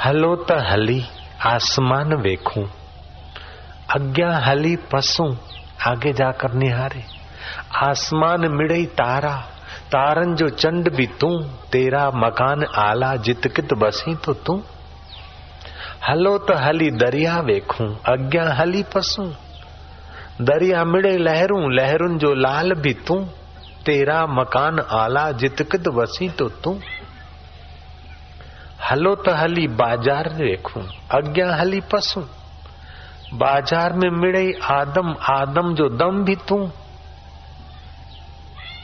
Hello त हली आसमान वेखूं, अग्ञा हली पसूं आगे जाकर निहारे। आसमान मिड़ई तारा, तारन जो चंड भी तू, तेरा मकान आला जित कित बसी तो तू। हलो त हली दरिया वेखूं, अग्ञा हली पसूं, दरिया मिड़े लहरूं, लहरुन जो लाल भी तू, तेरा मकान आला जित कित बसी तो तू। हलो त हली बाजार वेखूं, अग्ञा हली पसूं, बाजार में मिड़े आदम, आदम जो दम भी तू,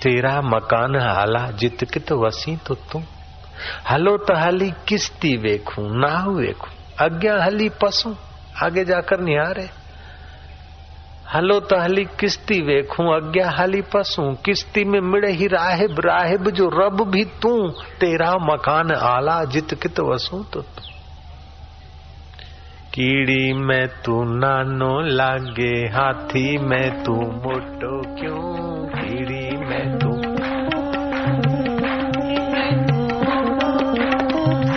तेरा मकान आला जित कित वसी तो तू। हलो त हली किस्ती वेखूं, नाव वेखूं, अग्ञा हली पसूं आगे जाकर निहारे। हलो त हली किस्ती वेखूं, अग्ञा हली पसूं, किस्ती में मिड़े ही राहिब, राहिब जो रब भी तू, तेरा मकान आला जित कित वसूं तो तू। कीड़ी में तू नानो लागे, हाथी में तू मोटो क्यों, कीड़ी में तू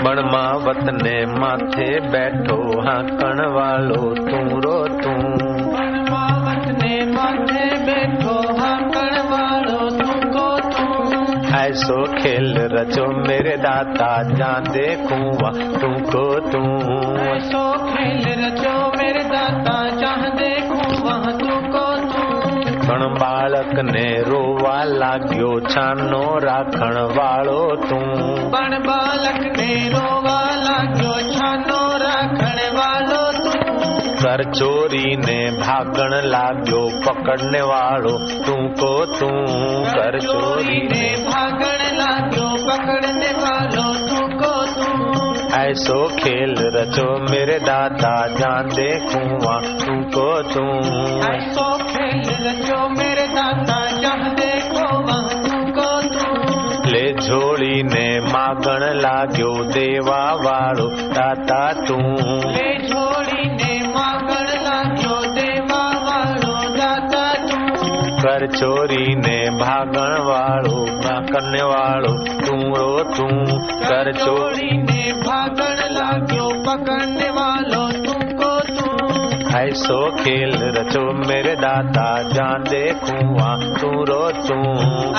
बणमावत ने माथे बैठो, हाकण वालो तू रो तू। बणमावत ने माथे बैठो, हाकण वालो तुमको तू। ऐसो खेल रचो मेरे दाता, जान देखूं वह तुमको तू। ऐसो खेल रचो मेरे दाता, जान देखूं वह तुमको तू। पण बालक ने रोवा लाग्यो, छानो राखण वालो तू। पण बालक ने रोवा लाग्यो, छानो राखण वालो तू। कर चोरी ने भागण लाग्यो, पकड़ने वालो तुमको तू। कर चोरी ने भागण लाग्यो, पकड़ने वालो तुमको तू। ऐसो खेल रचो मेरे दाता, जान देखूं वह तुमको तू। ऐसो खेल रचो मेरे दाता, जान देखो वह तुमको तू। ले झोली ने मागण लाग्यो, देवा वालो दाता तू। ले झोली ने मागण लाग्यो, देवा वालो दाता तू। कर चोरी ने भागण वालो, ना करने वालो तू रो तू। कर चोरी ने भागण लाग्यो, पकड़ने वालो तुमको तू। ऐसो खेल रचो मेरे दाता, जान देखूं वहाँ तू रो तू।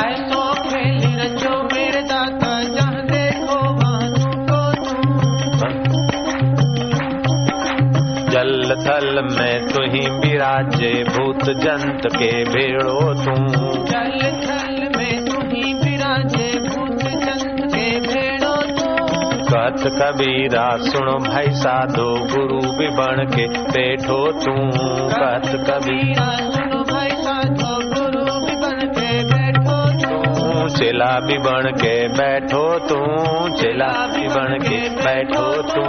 ऐसो खेल रचो मेरे दाता, जान देखो वहाँ तुमको तू। जल थल में तू ही विराजे, भूत जंत के भेड़ो तू। जल थल में तू ही विराजे, भूत जंत के भेड़ो तू। कहत कबीरा सुनो भाई साधो, गुरु भी बन के बैठो तू। कहत कबीरा सुनो भाई साधो, गुरु भी बन के बैठो तू। चेला भी बन के बैठो तू, चेला भी बन के बैठो तू।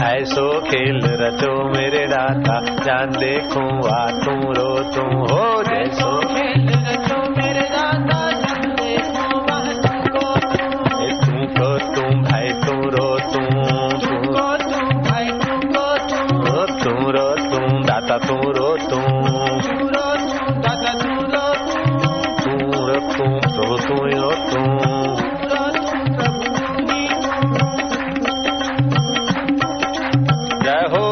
ऐसो खेल रचो मेरे दाता, जान देखूं आ तू रो तू। हो जैसो खेल रचो मेरे दाता, जान देखूं वह तुमको तू। तुमको तू भाई तू रो तू, तुमको तू भाई तुमको तू। तू रो तू दाता, तू रो तू। तू रो तू दाता, तू रो तू। तू रो तू प्रभु, तू रो तू। जय हो।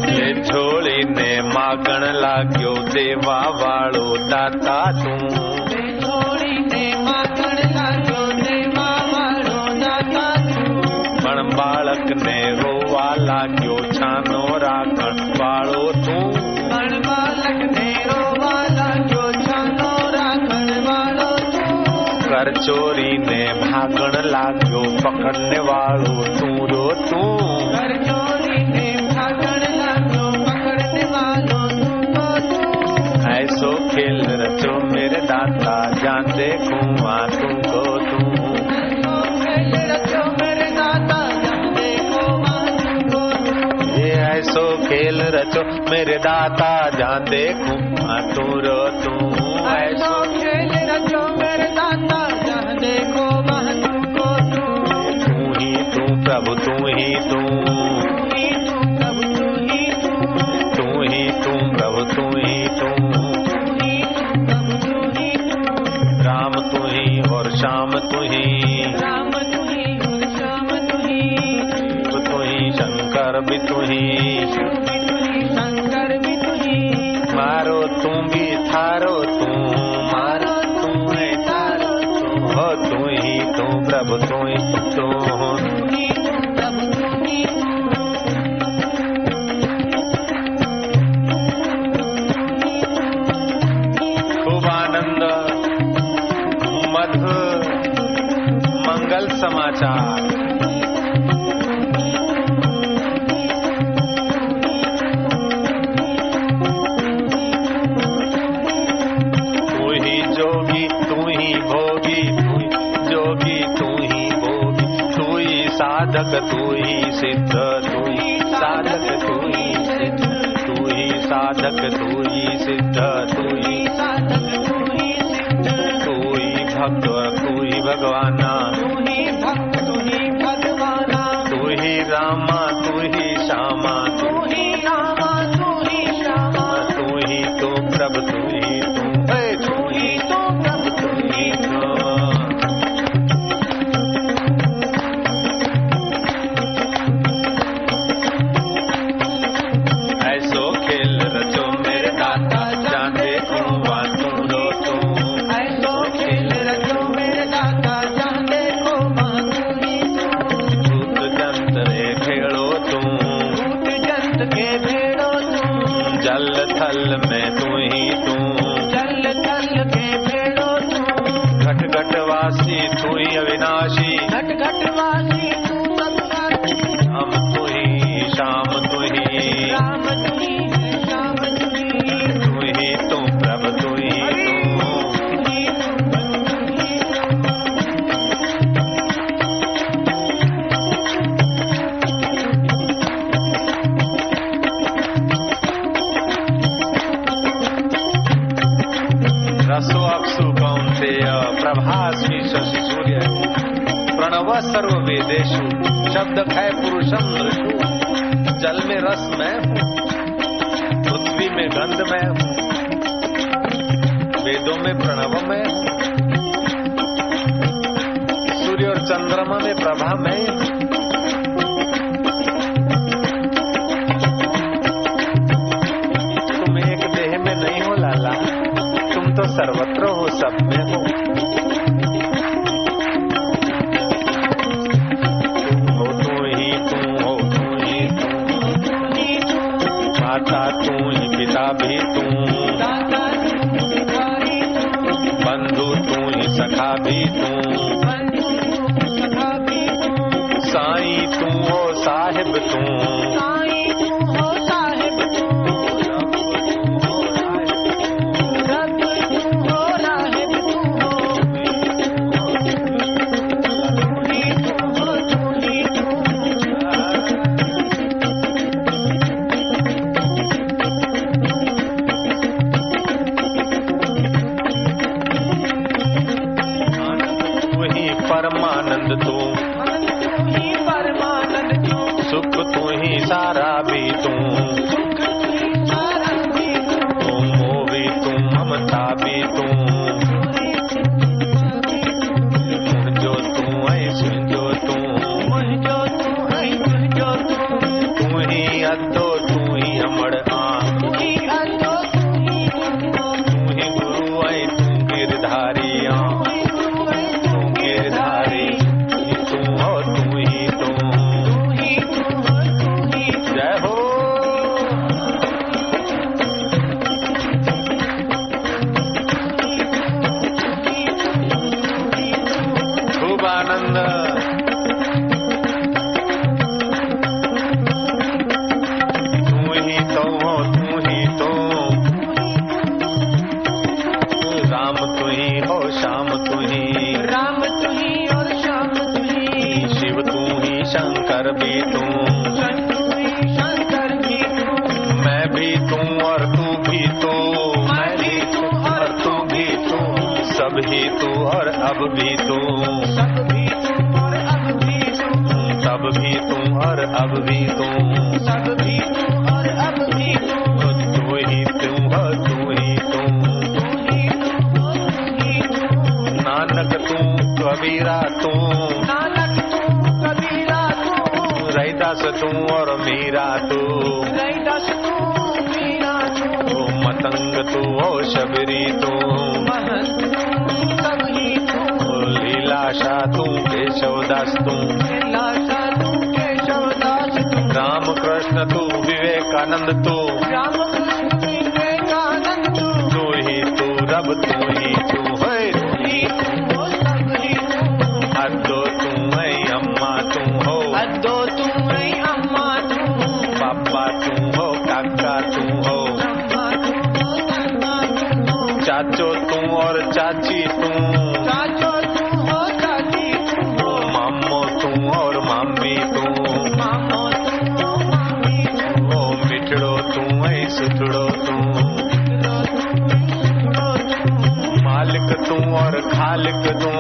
ले झोली ने मागण लाग्यो, देवा वालो दाता तू। ले झोली ने मागण लाग्यो, देवा वालो दाता तू। पण बालक ने रोवा लाग्यो, छानो राखण वालो तू। पण बालक ने रोवा लाग्यो, छानो राखण वालो तू। कर चोरी ने भागण लाग्यो, पकड़ने वालो तू रो तू। कर चोरी ने भागण लाग्यो, पकड़ने वालो तुमको तू। ऐसो खेल रचो मेरे दाता, जान देखूं आ तुमको तू। ऐसो खेल रचो मेरे दाता, जान देखो आ तुमको तू। ये ऐसो खेल रचो मेरे दाता, जान देखूं आ तू रो तू। ऐसो खेल रचो मेरे दाता, जान देखो वह तुमको तू। तू ही तू प्रभु, तू ही तू। तू ही तू प्रभु, तू ही तू। तू ही तू प्रभु, तू ही तू। प्रभु तू ही तू। खूब आनंद, मधुर, मंगल समाचार। साधक तू ही सिद्ध, तू ही साधक तू ही सिद्ध, तू ही साधक तू ही सिद्ध, तू ही साधक तू ही सिद्ध, तू ही भक्त तू ही भगवाना, तू ही भक्त तू ही भगवाना, तू ही रामा तू ही श्यामा, तू ही रामा तू ही श्यामा, तू ही तो प्रभु तू ही तू, तू ही तो प्रभु तू ही तो। जल थल में तू ही तू, जल थल के भेड़ो तू, घट घट वासी तू ही अविनाशी, घट घट वासी तू अविनाशी, हम तू ही श्याम तू ही राम तू ही श्याम तू ही तू प्रभु तू ही तू। रसो अप्सु कौन्तेय प्रभास्मि शशि सूर्य, प्रणव सर्व वेदेषु शब्द खय पुरुषम नृषु। जल में रस मैं हूँ, पृथ्वी में गंध मैं हूँ, वेदों में प्रणव मैं हूँ, सूर्य और चंद्रमा में प्रभा मैं हूँ। तुम एक देह में नहीं हो लाला, तो सर्वत्र हो, सब में हो। तू ही तू हो, तू ही तू, माता तू ही पिता भी तू, बंधु तू ही सखा भी तू, साईं तू हो साहिब तू, परमानंद तू, सुख तू ही सारा भी तू, मोह भी तू, ममता भी तू, जो तू है जो तू, तू ही अद्दो तू ही अमड़ आम, तू ही गुरु है तू गिरधारी आम, तू हो तू ही तू, जय हो। खूब आनंद, तू ही तो हो, तू ही तो, राम तू ही हो, श्याम तू ही, राम तू ही और श्याम तू ही, शिव तू ही, शंकर भी तू, शंकर भी तू, मैं भी तू और तू भी तू, मैं भी तू और तू भी तू, सब ही तू और अब भी तू, सब भी तू और अब भी तू, तब भी तू और अब भी तू, सब भी तू और अब भी तू, तू ही तू हो, तू ही तू, नानक तू कबीरा तू, नानक तू कबीरा तू, रैदास तू और मीरा तू, रैदास तू मीरा तू, मतंग तू हो, शबरी तू, महंत तू सब ही तू, लीला लीलाशा तू केशवदास तू, लीलाशा तू केशवदास तू, राम कृष्ण तू विवेकानंद तू, राम कृष्ण विवेकानंद तू, तू ही तू रब तू ही तू है, तू ही तू हो सब ही तू, अद्दो तू है अम्मा तू हो, अद्दो तू है अम्मा तू, पापा तू हो काका तू हो, अम्मा तू हो काका तू हो, चाचो तू और चाची तू, चाचो तू हो चाची तू हो, मामो तू और मामी तू, मामो तू हो मामी तू हो, ओ मिठड़ो तू है सुथड़ो तू, मालिक तू और खालिक तू,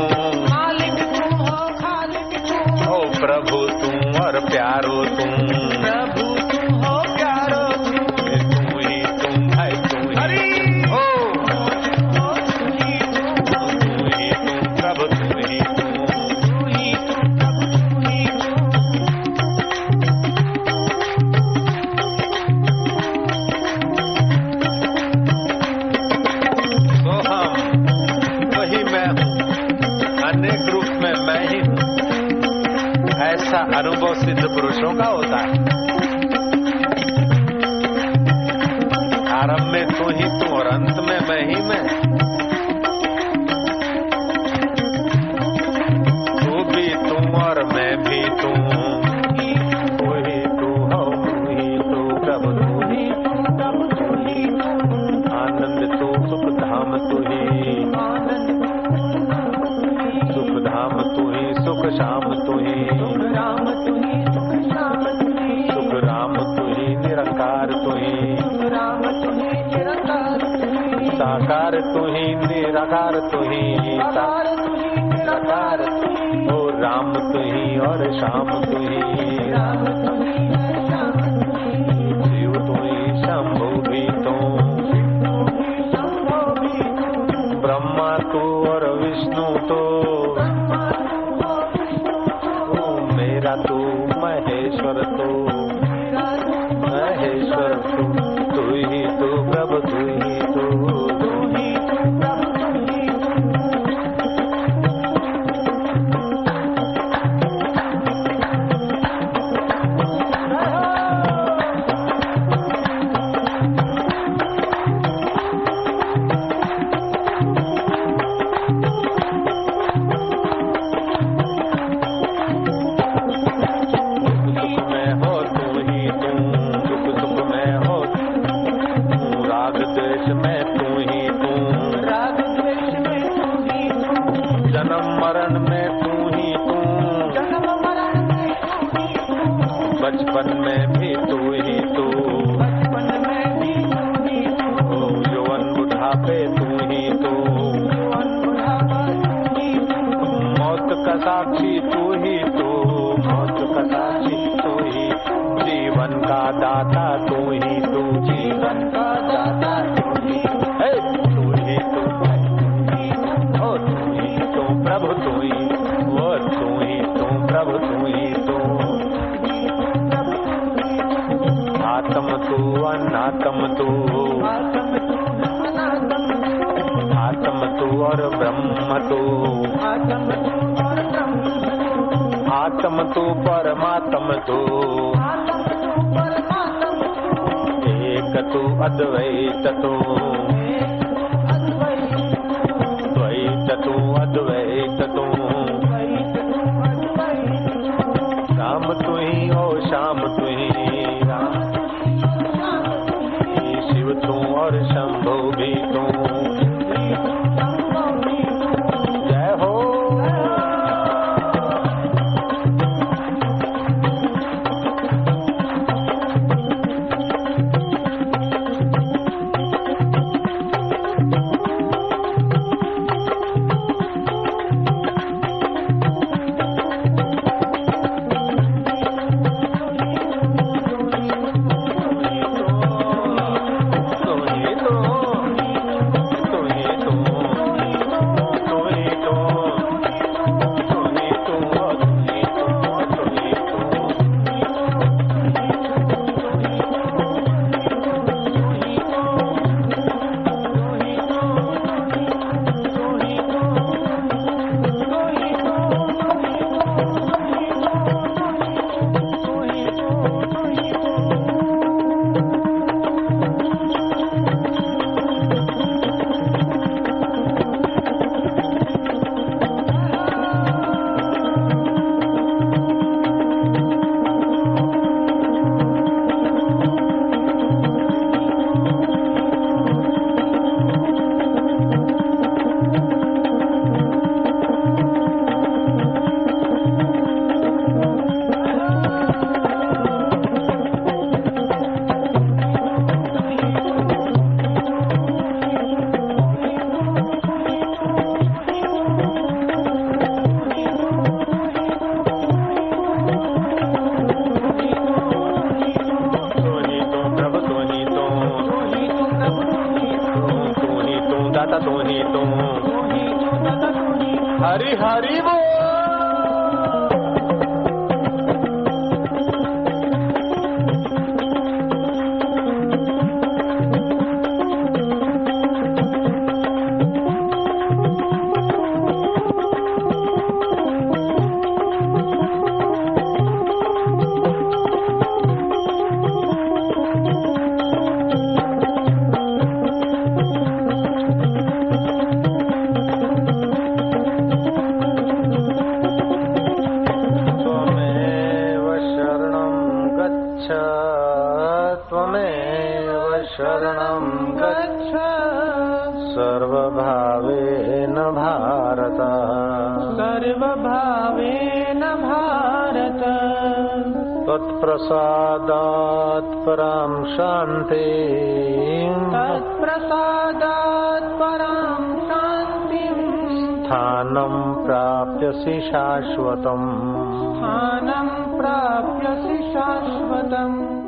मालिक तू हो खालिक तू हो, ओ प्रभु तू और प्यारो तू, प्रभु तू हो प्यारो तू, तू ही तू है तू ही ओ तू ही तू, तू ही तू प्रभु तू ही तू, तू ही तू प्रभु तू ही तू, तो हम वही मैं हूँ, अनेक रूप में मैं ही हूँ, ऐसा अनुभव सिद्ध पुरुषों का होता है। आरंभ में तू ही तू और अंत में मैं ही मैं, तू भी तू और मैं भी तू, तू ही तू हो तू ही तू प्रभु तू ही तू प्रभु तू ही तू, आनंद तू सुख धाम तू ही, सुख धाम तू ही सुख शाम तू ही, राम तू ही सुख श्याम तू ही, सुख राम तू ही निरंकार तू ही, राम तू ही निरंकार तू ही, साकार तू ही निराकार तू ही, साकार तू ही निराकार तू ही, ओ राम तू ही और श्याम तू ही, राम तू ही श्याम तू ही, शिव तू ही शंभु भी तू, तू ही शंभो भी तू, ब्रह्मा तू और विष्णु तू, ब्रह्मा तू हो विष्णु तू, ओ मेरा तू महेश्वर तू, मेरा तू महेश्वर तू, तू ही तू प्रभु तू ही तू, तू ही तू प्रभु तू ही तू, सुख में हो तू ही तू, सुख सुख में हो तू, राग द्वेष में तू ही तू, राग द्वेष में तू ही तू, जन्म मरण में तू ही तू, जन्म मरण में तू ही तू, बचपन में भी तू ही तू, बचपन में भी तू ही तू, ओ यौवन बुढ़ापे तू ही तू, यौवन बुढ़ापा तू ही तू, मौत का साक्षी तू ही तू, मौत का साक्षी तू ही, जीवन का दाता तू ही तू, जीवन का दाता तू ही, हे तू ही तू, ओ तू ही तू प्रभु तू ही, ओ तू ही तू प्रभु तू ही तू, आत्म तू अनात्म तू, आत्म तू अनात्म तू, आत्म तू और ब्रह्म तू, आत्म तू और ब्रह्म तू, आत्म तू परमात्म तू, आत्म तू परमात्म तू, एक तू अद्वैत तू, अद्वैत तू, द्वैत तू अद्वैत तू, द्वैत तू अद्वैत तू, राम तू ही ओ श्याम तू ही, राम श्याम तू ही, शिव तू और शंभु भी तू, शंभो भी तू, जय हो। तू ही तो दाता तू ही तू, दाता तू ही। हरि हरि बोल। त्वमेव शरणं गच्छ सर्वभावेन भारत, सर्वभावेन भारत। त्वत्प्रसादात् परां शान्तिं, तत्प्रसादात् परां शान्तिं। स्थानं प्राप्यसि शाश्वतम्, स्थानं प्राप्यसि शाश्वतम्।